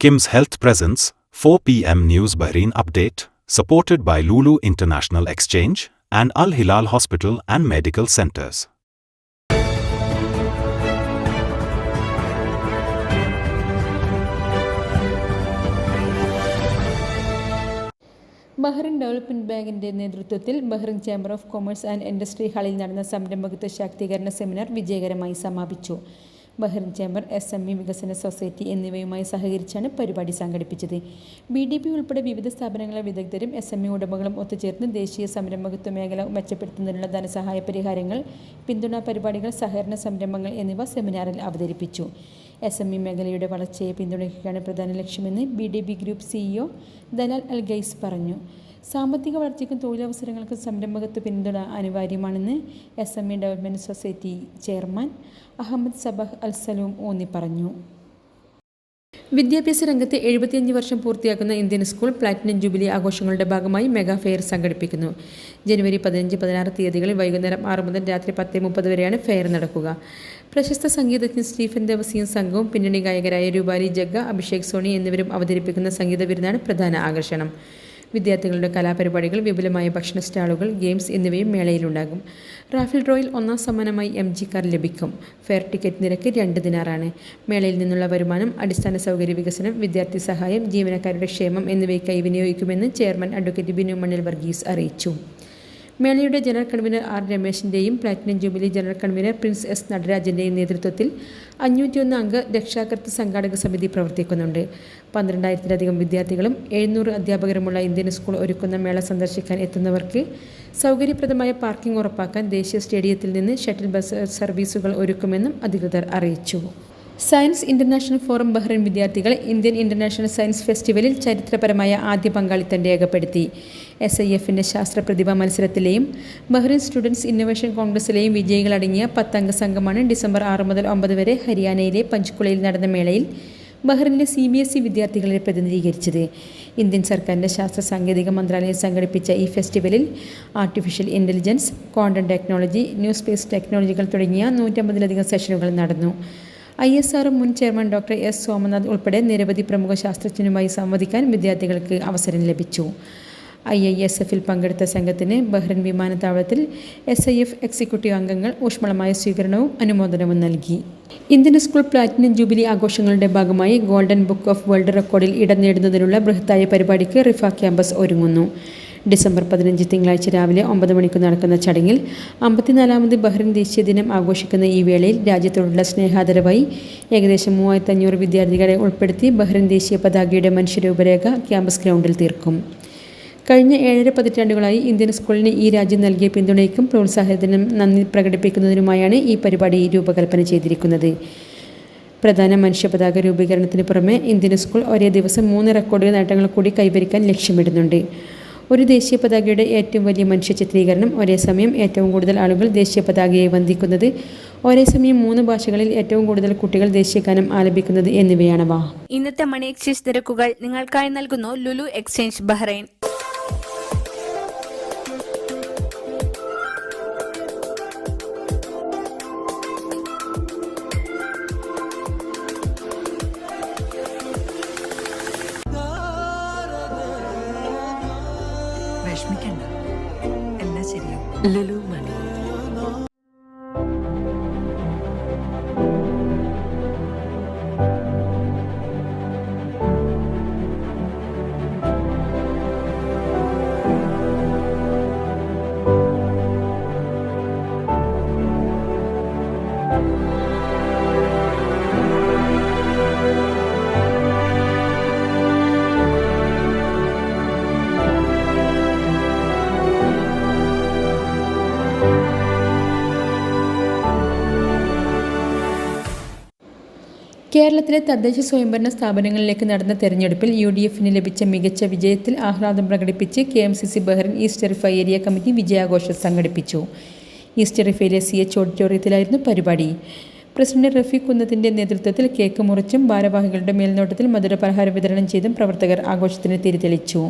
Kim's Health Presents, 4 p.m. News Bahrain Update, supported by Lulu International Exchange and Al Hilal Hospital and Medical Centers. Bahrain development ബാങ്കിന്റെ നേതൃത്വത്തിൽ Bahrain chamber of commerce and industry ഹാളിൽ നടന്ന സംരംഭകത്വ ശാക്തീകരണ seminar വിജയകരമായി സമാപിച്ചു. Bahrain chamber, SME വികസന society എന്നിവയുമായി സഹകരിച്ചാണ് പരിപാടി സംഘടിപ്പിച്ചത്. BDP ഉൾപ്പെടെ വിവിധ സ്ഥാപനങ്ങളിലെ വിദഗ്ധരും SME ഉടമകളും ഒത്തുചേർന്ന് ദേശീയ സംരംഭകത്വ മേഖല മെച്ചപ്പെടുത്തുന്നതിനുള്ള ധനസഹായ പരിഹാരങ്ങൾ, പിന്തുണാ പരിപാടികൾ, സഹകരണ സംരംഭങ്ങൾ എന്നിവ സെമിനാറിൽ അവതരിപ്പിച്ചു. SME മേഖലയുടെ വളർച്ചയെ പിന്തുണയ്ക്കുകയാണ് പ്രധാന ലക്ഷ്യമെന്ന് BDP group CEO Dalal Al Ghais പറഞ്ഞു. സാമ്പത്തിക വളർച്ചയ്ക്കും തൊഴിലവസരങ്ങൾക്കും സംരംഭകത്വ പിന്തുണ അനിവാര്യമാണെന്ന് SME development society chairman Ahmed Sabah Al Salloum ഊന്നി പറഞ്ഞു. വിദ്യാഭ്യാസ രംഗത്ത് 75 വർഷം പൂർത്തിയാക്കുന്ന ഇന്ത്യൻ സ്കൂൾ പ്ലാറ്റിനം ജൂബിലി ആഘോഷങ്ങളുടെ ഭാഗമായി മെഗാ ഫെയർ സംഘടിപ്പിക്കുന്നു. ജനുവരി 15, 16 തീയതികളിൽ വൈകുന്നേരം 6 മുതൽ രാത്രി 10:30 വരെയാണ് ഫെയർ നടക്കുക. പ്രശസ്ത സംഗീതജ്ഞൻ സ്റ്റീഫൻ ദേവസിയും സംഘവും പിന്നണി ഗായകരായ രൂപാലി ജഗ്ഗ, അഭിഷേക് സോണി എന്നിവരും അവതരിപ്പിക്കുന്ന സംഗീത വിരുന്നാണ് പ്രധാന ആകർഷണം. വിദ്യാർത്ഥികളുടെ കലാപരിപാടികൾ, വിപുലമായ ഭക്ഷണ സ്റ്റാളുകൾ, ഗെയിംസ് എന്നിവയും മേളയിലുണ്ടാകും. റാഫേൽ ഡ്രോയിൽ 1ാം സമ്മാനമായി MG കാർ ലഭിക്കും. ഫെയർ ടിക്കറ്റ് നിരക്ക് 2 ദിനാറാണ്. മേളയിൽ നിന്നുള്ള വരുമാനം അടിസ്ഥാന സൗകര്യ വികസനം, വിദ്യാർത്ഥി സഹായം, ജീവനക്കാരുടെ ക്ഷേമം എന്നിവയ്ക്കായി വിനിയോഗിക്കുമെന്ന് ചെയർമാൻ അഡ്വക്കേറ്റ് ബിനു മണ്ണിൽ വർഗീസ് അറിയിച്ചു. മേളയുടെ general convener R രമേശിൻ്റെയും platinum jubilee general convener Prince S നടരാജൻ്റെയും നേതൃത്വത്തിൽ 501 അംഗ രക്ഷാകർതൃ സംഘാടക സമിതി പ്രവർത്തിക്കുന്നുണ്ട്. 12,000-ലധികം വിദ്യാർത്ഥികളും 700 അധ്യാപകരുമുള്ള ഇന്ത്യൻ സ്കൂൾ ഒരുക്കുന്ന മേള സന്ദർശിക്കാൻ എത്തുന്നവർക്ക് സൗകര്യപ്രദമായ പാർക്കിംഗ് ഉറപ്പാക്കാൻ ദേശീയ സ്റ്റേഡിയത്തിൽ നിന്ന് ഷട്ടിൽ ബസ് സർവീസുകൾ ഒരുക്കുമെന്നും അധികൃതർ അറിയിച്ചു. സയൻസ് ഇൻ്റർനാഷണൽ ഫോറം ബഹ്റിൻ വിദ്യാർത്ഥികൾ ഇന്ത്യൻ ഇൻ്റർനാഷണൽ സയൻസ് ഫെസ്റ്റിവലിൽ ചരിത്രപരമായ ആദ്യ പങ്കാളിത്തം രേഖപ്പെടുത്തി. SIF-ൻ്റെ ശാസ്ത്ര പ്രതിഭാ മത്സരത്തിലെയും ബഹ്റിൻ സ്റ്റുഡൻസ് ഇന്നൊവേഷൻ കോൺഗ്രസിലെയും വിജയികളടങ്ങിയ 10 അംഗ സംഘമാണ് ഡിസംബർ 6 മുതൽ 9 വരെ ഹരിയാനയിലെ പഞ്ച്കുളയിൽ നടന്ന മേളയിൽ ബഹ്റിനിലെ CBSE വിദ്യാർത്ഥികളെ പ്രതിനിധീകരിച്ചത്. ഇന്ത്യൻ സർക്കാരിൻ്റെ ശാസ്ത്ര സാങ്കേതിക മന്ത്രാലയം സംഘടിപ്പിച്ച ഈ ഫെസ്റ്റിവലിൽ artificial intelligence, quantum technology, new space ടെക്നോളജികൾ തുടങ്ങിയ 150-ലധികം സെഷനുകൾ നടന്നു. ISR മുൻ ചെയർമാൻ ഡോക്ടർ S സോമനാഥ് ഉൾപ്പെടെ നിരവധി പ്രമുഖ ശാസ്ത്രജ്ഞരുമായി സംവദിക്കാൻ വിദ്യാർത്ഥികൾക്ക് അവസരം ലഭിച്ചു. IISF-ൽ പങ്കെടുത്ത സംഘത്തിന് ബഹ്റിൻ വിമാനത്താവളത്തിൽ SIF എക്സിക്യൂട്ടീവ് അംഗങ്ങൾ ഊഷ്മളമായ സ്വീകരണവും അനുമോദനവും നൽകി. ഇന്ത്യൻ സ്കൂൾ പ്ലാറ്റിനം ജൂബിലി ആഘോഷങ്ങളുടെ ഭാഗമായി ഗോൾഡൻ ബുക്ക് ഓഫ് വേൾഡ് റെക്കോർഡിൽ ഇടം നേടുന്നതിനുള്ള ബൃഹത്തായ പരിപാടിക്ക് റിഫ ക്യാമ്പസ് ഒരുങ്ങുന്നു. ഡിസംബർ 15 തിങ്കളാഴ്ച രാവിലെ 9 മണിക്ക് നടക്കുന്ന ചടങ്ങിൽ 54ാമത് ബഹ്റിൻ ദേശീയ ദിനം ആഘോഷിക്കുന്ന ഈ വേളയിൽ രാജ്യത്തോടുള്ള സ്നേഹാദരവായി ഏകദേശം 3500 വിദ്യാർത്ഥികളെ ഉൾപ്പെടുത്തി ബഹ്റിൻ ദേശീയ പതാകയുടെ മനുഷ്യരൂപരേഖ ക്യാമ്പസ് ഗ്രൗണ്ടിൽ തീർക്കും. കഴിഞ്ഞ 7.5 പതിറ്റാണ്ടുകളായി ഇന്ത്യൻ സ്കൂളിന് ഈ രാജ്യം നൽകിയ പിന്തുണയ്ക്കും പ്രോത്സാഹനത്തിനും നന്ദി പ്രകടിപ്പിക്കുന്നതിനുമായാണ് ഈ പരിപാടി രൂപകൽപ്പന ചെയ്തിരിക്കുന്നത്. പ്രധാന മനുഷ്യപതാക രൂപീകരണത്തിന് പുറമെ ഇന്ത്യൻ സ്കൂൾ ഒരേ ദിവസം 3 റെക്കോർഡ് നേട്ടങ്ങൾ കൂടി കൈവരിക്കാൻ ലക്ഷ്യമിടുന്നുണ്ട്. ഒരു ദേശീയ പതാകയുടെ ഏറ്റവും വലിയ മനുഷ്യ ചിത്രീകരണം, ഒരേ സമയം ഏറ്റവും കൂടുതൽ ആളുകൾ ദേശീയ പതാകയെ വന്ദിക്കുന്നത്, ഒരേ സമയം 3 ഭാഷകളിൽ ഏറ്റവും കൂടുതൽ കുട്ടികൾ ദേശീയഗാനം ആലപിക്കുന്നത് എന്നിവയാണവ. ഇന്നത്തെ മണി എക്സ്ചേഞ്ച് നിരക്കുകൾ നിങ്ങൾക്കായി നൽകുന്നു ലുലു എക്സ്ചേഞ്ച് ബഹ്റൈൻ. വിഷമിക്കണ്ട, എല്ലാം ശരിയാവും. ലുലു മണി. കേരളത്തിലെ തദ്ദേശ സ്വയംഭരണ സ്ഥാപനങ്ങളിലേക്ക് നടന്ന തെരഞ്ഞെടുപ്പിൽ UDF-ന് ലഭിച്ച മികച്ച വിജയത്തിൽ ആഹ്ലാദം പ്രകടിപ്പിച്ച് KMCC Bahrain east Riffa area committee വിജയാഘോഷം സംഘടിപ്പിച്ചു. ഈസ്റ്റ് റിഫയിലെ CH ഓഡിറ്റോറിയത്തിലായിരുന്നു പരിപാടി. പ്രസിഡന്റ് റഫീഖ് കുന്നത്തിൻ്റെ നേതൃത്വത്തിൽ കേക്ക് മുറിച്ചും ഭാരവാഹികളുടെ മേൽനോട്ടത്തിൽ മധുരപലഹാര വിതരണം ചെയ്തും പ്രവർത്തകർ ആഘോഷത്തിന് തിരിതെളിച്ചു.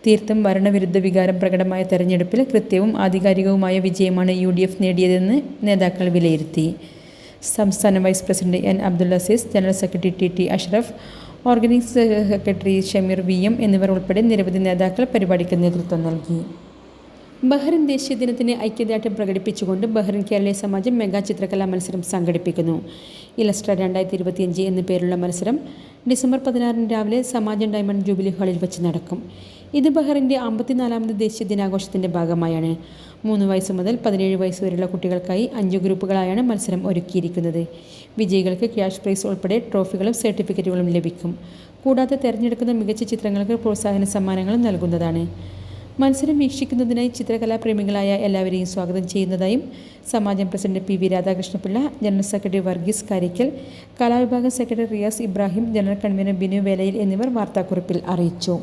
തീർത്തും ഭരണവിരുദ്ധ വികാരം പ്രകടമായ തെരഞ്ഞെടുപ്പിൽ കൃത്യവും ആധികാരികവുമായ വിജയമാണ് UDF നേടിയതെന്ന് നേതാക്കൾ വിലയിരുത്തി. സംസ്ഥാന vice president N. Abdul Aziz, general secretary TT Ashraf, organise secretary Shameer VM എന്നിവർ ഉൾപ്പെടെ നിരവധി നേതാക്കൾ പരിപാടിക്ക് നേതൃത്വം നൽകി. ബഹ്റിൻ ദേശീയ ദിനത്തിന് ഐക്യദാർഢ്യം പ്രകടിപ്പിച്ചുകൊണ്ട് ബഹ്റിൻ കേരളീയ സമാജം മെഗാ ചിത്രകലാ മത്സരം സംഘടിപ്പിക്കുന്നു. ഇലസ്ട്ര 2025 എന്നു പേരുള്ള മത്സരം ഡിസംബർ 16 രാവിലെ സമാജം ഡയമണ്ട് ജൂബിലി ഹാളിൽ വെച്ച് നടക്കും. ഇത് ബഹ്റിൻ്റെ 54ാമത് ദേശീയ ദിനാഘോഷത്തിൻ്റെ ഭാഗമായാണ്. 3 വയസ്സ് മുതൽ 17 വയസ്സ് വരെയുള്ള കുട്ടികൾക്കായി 5 ഗ്രൂപ്പുകളായാണ് മത്സരം ഒരുക്കിയിരിക്കുന്നത്. വിജയികൾക്ക് ക്യാഷ് പ്രൈസ് ഉൾപ്പെടെ ട്രോഫികളും സർട്ടിഫിക്കറ്റുകളും ലഭിക്കും. കൂടാതെ തിരഞ്ഞെടുക്കുന്ന മികച്ച ചിത്രങ്ങൾക്ക് പ്രോത്സാഹന സമ്മാനങ്ങളും നൽകുന്നതാണ്. മത്സരം വീക്ഷിക്കുന്നതിനായി ചിത്രകലാപ്രേമികളായ എല്ലാവരെയും സ്വാഗതം ചെയ്യുന്നതായും Samajam president PV Radhakrishna Pillai, general secretary Varghese Karikkal, കലാവിഭാഗം secretary Riyas Ibrahim, general convener Binu Velayil എന്നിവർ വാർത്താക്കുറിപ്പിൽ അറിയിച്ചു.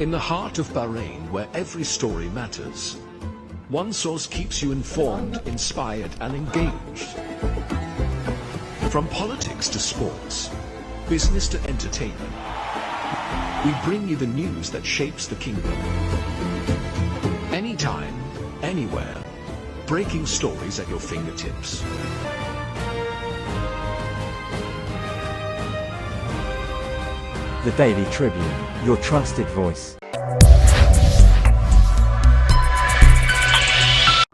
In the heart of Bahrain, where every story matters, one source keeps you informed, inspired, and engaged. From politics to sports, business to entertainment, we bring you the news that shapes the kingdom. Anytime, anywhere, breaking stories at your fingertips. The Daily Tribune, your trusted voice.